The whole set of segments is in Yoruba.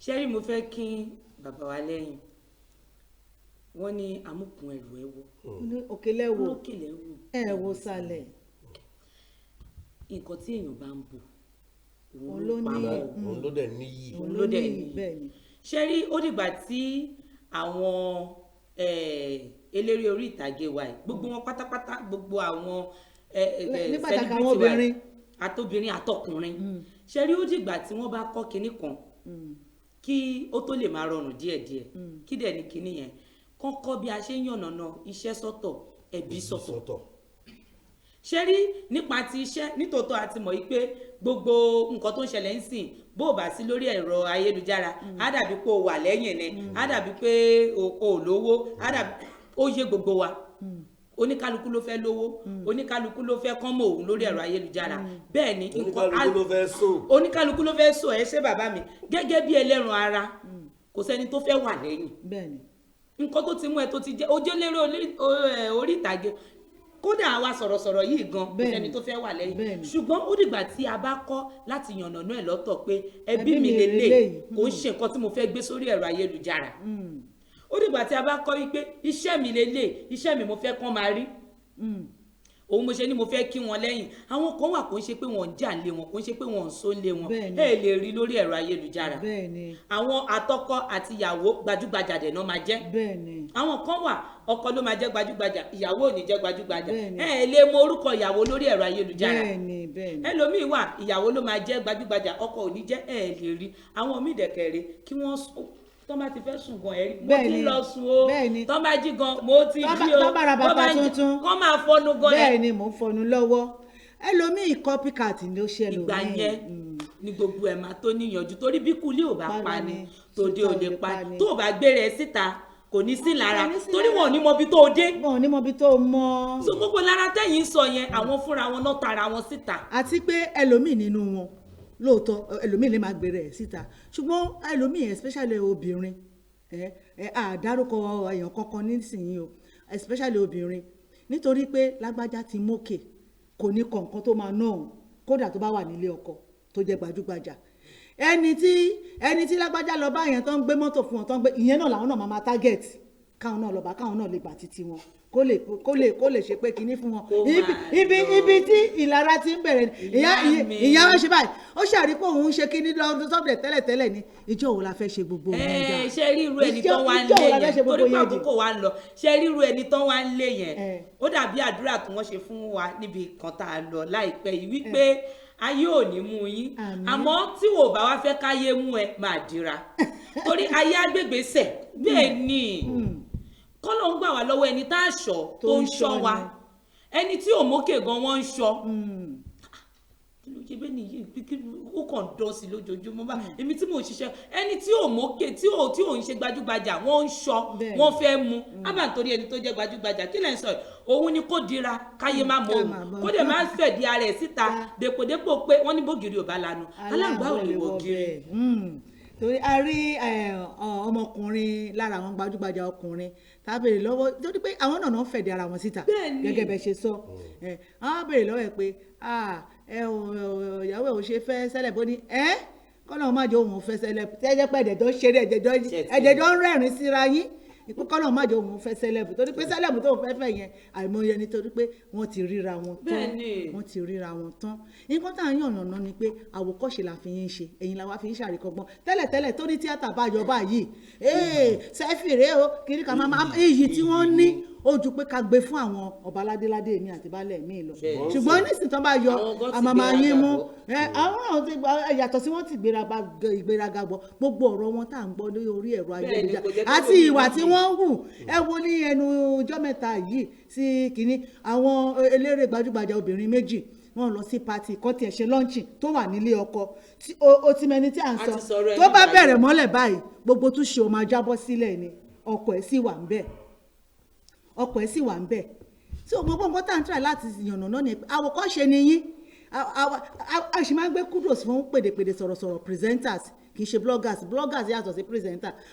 ṣẹ́rí mo fẹ́ kí bàbá wa lẹ́yìn wọ́n ní amúkùn ẹrù ẹ̀wọ̀ òkèlè wo olókèlè ẹ̀wọ̀ ẹ̀wọ̀ sálẹ̀ nǹkan tí èèyàn bá ń bò òun ló ní òun ló dẹ̀ níyì. òun ló dẹ̀ ní bẹ́ẹ̀ ni ṣẹ́rí ó dìgbà tí àwọn eléré orí ìtàgé wa yìí gbogbo wọn pátápátá gbogbo àwọn nípàtàkì àwọn obìnrin àtobìnrin àtọkùnrin ṣẹ́rí ó dìgbà tí wọ́n bá kọ́ kinní kan kí ó tó lè máa rọrùn díẹ̀díẹ̀ kí dẹ̀ ní kinní yẹn kọ́kọ́ bí a ṣe ń yànnàná iṣẹ́ sọ́tọ̀ ẹbí sọ́tọ̀ ṣẹ́rí nípa ti iṣẹ́ nítòótọ́ àti mọ̀ yìí pé gbogbo nǹkan tó ń ṣẹlẹ̀ ń sìn bó o bá sí lórí ẹ̀rọ ayélujára á dàbí pé o wà lẹ́yìn ni á dàbí pé o lówó á dàbí ó yé gbogbo wa oníkálukú ló fẹ́ lówó oníkálukú ló fẹ́ kán mọ̀ òun lórí ẹ̀rọ ayélujára bẹ́ẹ̀ ni oníkálukú ló fẹ́ sọ ẹ ṣé bàbá mi gẹ́gẹ́ bí ẹlẹ́ran ara kò sẹ́ni tó fẹ́ wà lẹ́yìn nǹkan tó ti mú ẹ tó ti jẹ́ ojú eléré orí ìtàgé kódà àwa sọ̀rọ̀sọ̀rọ̀ yìí gan kò sẹ́ni tó fẹ́ wà lẹ́yìn ṣùgbọ́n ó dìgbà tí a bá kọ́ láti yànnàná ẹ̀ lọ́tọ̀ pé ẹbí mi lélẹ̀ kò ń ṣe nǹkan tí mo fẹ́ gbé sórí ẹ̀rọ ayélujára ó dìgbà tí a bá kọ́ wípé iṣẹ́ mi lélẹ̀ iṣẹ́ mi mo fẹ́ kán máa rí òun mo ṣe ni mo fẹ́ kí wọn lẹ́yìn àwọn kan wà kò ń ṣe pé wọ́n ń jà lé wọn kò ń ṣe pé wọ́n ń so lé wọn ẹ lè rí lórí ẹ̀rọ ayélujára àwọn àtọkọ àti ìyàwó gbajúgbajà dẹ̀ náà máa jẹ́ àwọn kan wà ọkọ ló máa jẹ́ gbajúgbajà ìyàwó ò ní jẹ́ gbajúgbajà ẹ lè mọ orúkọ ìyàwó lórí ẹ̀rọ ayélujára ẹlòmíì wà ìyàwó ló máa jẹ́ gbajúgbajà ọkọ ò ní jẹ́ ẹ lè rí àwọn míì dẹ̀kẹ̀rẹ̀ kí wọ́n tọ́ bá ti fẹ́ sùn gan ẹ̀rí mo ti lọ sùn o tọ́ bá jí gan mo ti jí o tọ́ bá ra bàtà tuntun kọ́ máa fọnu gan ẹ̀. bẹ́ẹ̀ ni mò ń fọnu lọ́wọ́ ẹlòmíì copycat ló ṣe lòmíì. ìgbà yẹn ni gbogbo ẹ̀ máa tó níyànjú torí bí kúlí ò bá pa ni tòde ò lè pa tó o bá gbé rẹ síta kò ní sí lára torí wọn ò ní mọbi tó o dé. wọn ò ní mọbi tó o mọ. so gbogbo lára tẹ̀yìn sọ yẹn àwọn fúnra wọn náà tara wọn síta. àti pé ẹlòmíì nínú wọn lóòótọ́ ẹlòmíì lè máa gbé rẹ̀ síta ṣùgbọ́n ẹlòmíì especially obìnrin àdárúkọ èèyàn kankan nísìnyí o especially obìnrin nítorí pé lágbájá ti mókè kò ní kọ̀ọ̀kan tó máa ná òun kódà tó bá wà nílé ọkọ tó jẹ́ gbajúgbajà ẹni tí lágbájá lọ bá yẹn tó ń gbé mọ́tò fún wọn tó ń gbé ìyẹn náà làwọn náà máa target káwọn náà lọ bá káwọn náà lè gbà títí wọn kó lè ṣe pé kinní fún wọn ibi tí ìlara ti ń bẹ̀rẹ̀ ìyá wọn ṣe báyìí ó ṣàrí pé òun ṣe kinní lọ́dún sọ́dẹ̀ tẹ́lẹ̀ ní ìjọ òun la fẹ́ ṣe gbogbo wọn jà ṣe ríru ẹni tán wá ń lé yẹn torí pé àkókò wa ń lọ ṣe ríru ẹni tán wá ń lé yẹn ó dàbí àdúrà tí wọ́n ṣe fún wa níbi kan tá a lọ láìpẹ́ yìí wípé ayé ò ní mú yín àmọ́ tí wò bá wá fẹ́ káyé mú ẹ máa dira torí ayé agbègbèsẹ̀ bẹ́ẹ̀ ni kọ́lọ̀ ń gbà wá lọ́wọ́ ẹni tá a ṣọ́ tó ń ṣọ́ wa ẹni tí ò mókè gan wọ́n ń ṣọ́ kí ló ṣe bẹ́ẹ̀ nìyí ó kàn dán sí lójoojúmọ́ bá èmi tí mò ń ṣiṣẹ́ ẹni tí ò mókè tí ò ń ṣe gbajúgbajà wọ́n ń ṣọ́ wọ́n fẹ́ mú ábà nítorí ẹni tó jẹ́ gbajúgbajà kí lẹ̀ ń sọ òun ni kó dira káyé má mọ òun kó dẹ̀ má fẹ̀dí ara ẹ̀ síta dèpòdépò pé wọ́n ní bògiri ò bá lanu aláǹgbá ò lè wọ̀ gírí. torí a rí ọmọkùnrin lára àwọn gbajúgbajà ọkùnrin tá a béèrè lọ́wọ́ torí pé àwọn náà ń fẹ̀dí ara wọn síta gẹ́gẹ́ bẹ́ẹ̀ ṣe sọ àwọn béèrè lọ́wọ́ ẹ̀ pé ìyàwó ẹ̀ ò ṣe fẹ́ sẹ́lẹ̀ bó ní kọ́nà má jẹ́ òun fẹ́ sẹ́lẹ̀ tẹ́jẹ́ pé ẹ̀jẹ̀jọ́ ṣeré ẹ̀jẹ̀jọ́ ń rẹ́rìn síra yín ìpín kọ́nà má jẹ́ òun fẹ́ sẹ́lẹ̀bù torí pé sẹ́lẹ̀bù tó fẹ́ yẹn àìmọye nítorí pé wọ́n ti ríra wọn tán nǹkan tá à ń yànnàná ni pé àwòkọ́ṣe la fi yín ṣe ẹ̀yin la wá fi ń ṣàríkọ́gbọ́n tẹ́lẹ̀tẹ́lẹ̀ tó ní tíátà bá yọ báyìí sẹ́fì rèé o kiri ká máa iyì tí wọ́n ní ó ju pé ká gbé fún àwọn ọba ládéládé mi àti baálẹ̀ mi lọ ṣùgbọ́n nísìnyí tán bá yọ àmàmà yín mú àwọn náà ti yàtọ̀ sí wọ́n ti ìgbéraga gbọ́ gbogbo ọ̀rọ̀ wọn tá à ń gbọ́ lórí ẹ̀rọ ayélujára àti ìwà tí wọ́n hù ẹ wo ní ẹnu ọjọ́ mẹ́ta yìí sí kínní àwọn eléré gbajúgbajà obìnrin méjì wọ́n lọ sí pati kan tiẹ̀ ṣe lọ́ǹchì tó wà nílé ọkọ ó ti mẹni tí à ń sọ tó bá bẹ̀rẹ̀ mọ́lẹ̀ báyìí gbogbo túṣe ó máa jábọ́ sílẹ̀ ni ọkọ ẹ̀ sì wà ń bẹ̀ tí o gbogbo nǹkan tá à ń try láti yànnà náà ni àwòkọ́ṣe ni yín a sì máa ń gbé kudos fún pèdèpèdè sọ̀rọ̀sọ̀rọ̀ presenters kì í ṣe bloggers yàtọ̀ sí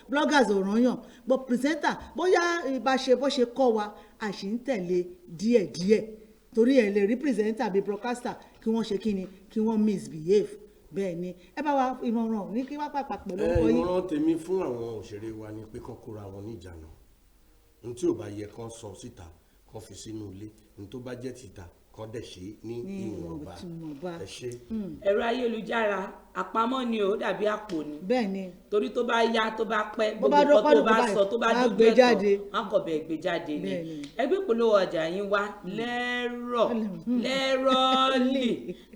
bloggers ò rányàn but presenter bóyá ìbáṣe bó ṣe kọ́ wa a sì ń tẹ̀lé díẹ̀díẹ̀ torí ẹ̀ lè rí presenter bíi broadcaster kí wọ́n ṣe kí ni kí wọ́n misbehave bẹ́ẹ̀ ni ẹ bá wa ìmọ̀ràn ní kí wá pàpà pẹ̀lú orúkọ yín. ìmọ̀ràn tèmi fún àwọn òṣèré wa ni pé kán kóra wọn níjànú ohun tí ò bá yẹ kán sọ síta kán fi sínú ilé ohun tó bá jẹ́ tìta kán dẹ̀ ṣe ní ìwọ̀nba ẹ ṣe. ẹ̀rọ ayélujára àpamọ́ ni ó dàbí àpò ni. bẹ́ẹ̀ ni torí tó bá yá tó bá pẹ́ Bó gbogbo bá nǹkan tó bá dọ́kọ́ sọ tó bá wọ́n á dójú gbé ẹ̀ jáde. tán wọ́n kọ̀ bẹ́ẹ̀ gbé jáde ni. Bẹ́ẹ̀ ni. ẹgbẹ́ ìpolówó ọjà yín wá lẹ́rọ̀ọ́lì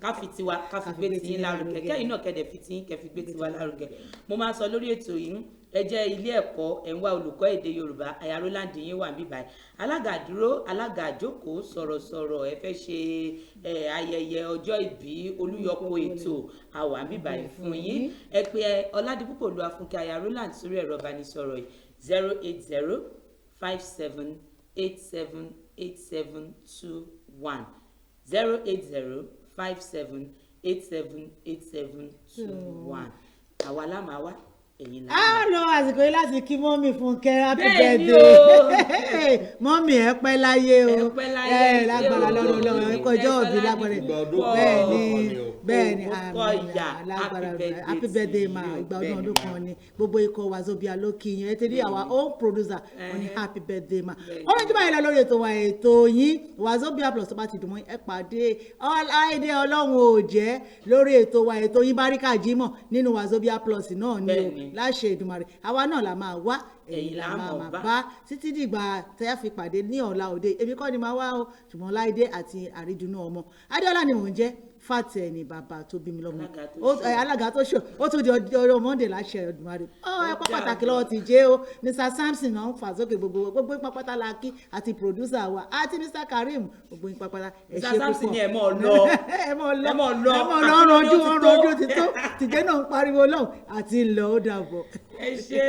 ká fi tiwa ká fi gbé tiyín lárugẹ kẹ́yìn náà kẹ́dẹ̀ fi tiyín kẹ́ fi gbé tiwa lárugẹ. mo máa sọ lórí ètò yìí ẹ jẹ́ ilé ẹ̀kọ́ ẹ̀ ń wá olùkọ́ èdè Yorùbá Aya Roland yín wà níbí báyìí alága àdúró alága àjókòó sọ̀rọ̀sọ̀rọ̀ ẹ fẹ́ ṣe ayẹyẹ ọjọ́ ìbí olúyọpọ̀ ètò àwa níbí báyìí fún yín ẹ pè Ọládipúpọ̀ Olúwafúnkẹ́ Aya Roland sórí ẹ̀rọ ìbánisọ̀rọ̀ yìí 08057878721 08057878721 àwa lámàá wá ẹ̀yin a lọ àsìkò yìí láti kí mọ́mì Fúnkẹ́ happy Bẹ́ẹ̀ ni birthday mọ́mì ẹ pẹ́ láyé o Ẹ pẹ́ láyé, lágbára ṣé o? lọ́rùn lọ́wọ́ ẹ kọjọ́ òbí lágbára Ìgbà ọdún bẹ́ẹ̀ ni kan Orúkọ ìyá, lágbára happy happy birthday birthday to ma you. ìgbà Bẹ́ẹ̀ ọdún ni ọdún kan ni gbogbo ikọ̀ Wazobia ló kí yín ẹ ti rí our own producer wọn ni happy birthday ma wọ́n ní tí báyìí lọ lórí ètò wa ètò yín Wazobia Plus tó bá ti dùn mọ́ ẹ pàdé Ọláìdé Ọlọ́run ò jẹ́ lórí ètò wa ètò yín Báríkà Jímọ̀ nínú Wazobia Plus náà ni o Bẹ́ẹ̀ ni. láṣẹ Èdùmàrè àwa náà la máa wá Ẹ̀yin la máa máa bá. bá títí dìgbà tẹ́ a fi pàdé ní ọ̀la òde èmi kọ́ ni máa wá o ṣùgbọ́n Láìdé àti Àrídùnnú ọmọ Adéọlá ni mò ń jẹ́ Fàtẹ̀ ni bàbá tó bí mi lọ́mọ alága tó ṣò ó tún di ọjọ́ Monday láṣẹ Èdùmàrè ẹ̀pọ̀ pàtàkì lọ́wọ́ ti jẹ́ o Mr Samson náà ń fà sókè gbogbo ipa pátá la kí àti producer wa àti Mr Karim gbogbo ipa pátá ẹ ṣe Mr. Samson púpọ̀ ni ẹ mọ̀ lọ ẹ mọ̀ lọ ẹ mọ̀ lọ. ọ̀rọ̀ ojú ti tó tìjẹ́ náà ń pariwo lọ́hùn àti lọ ó dàbọ̀. ẹ ṣe.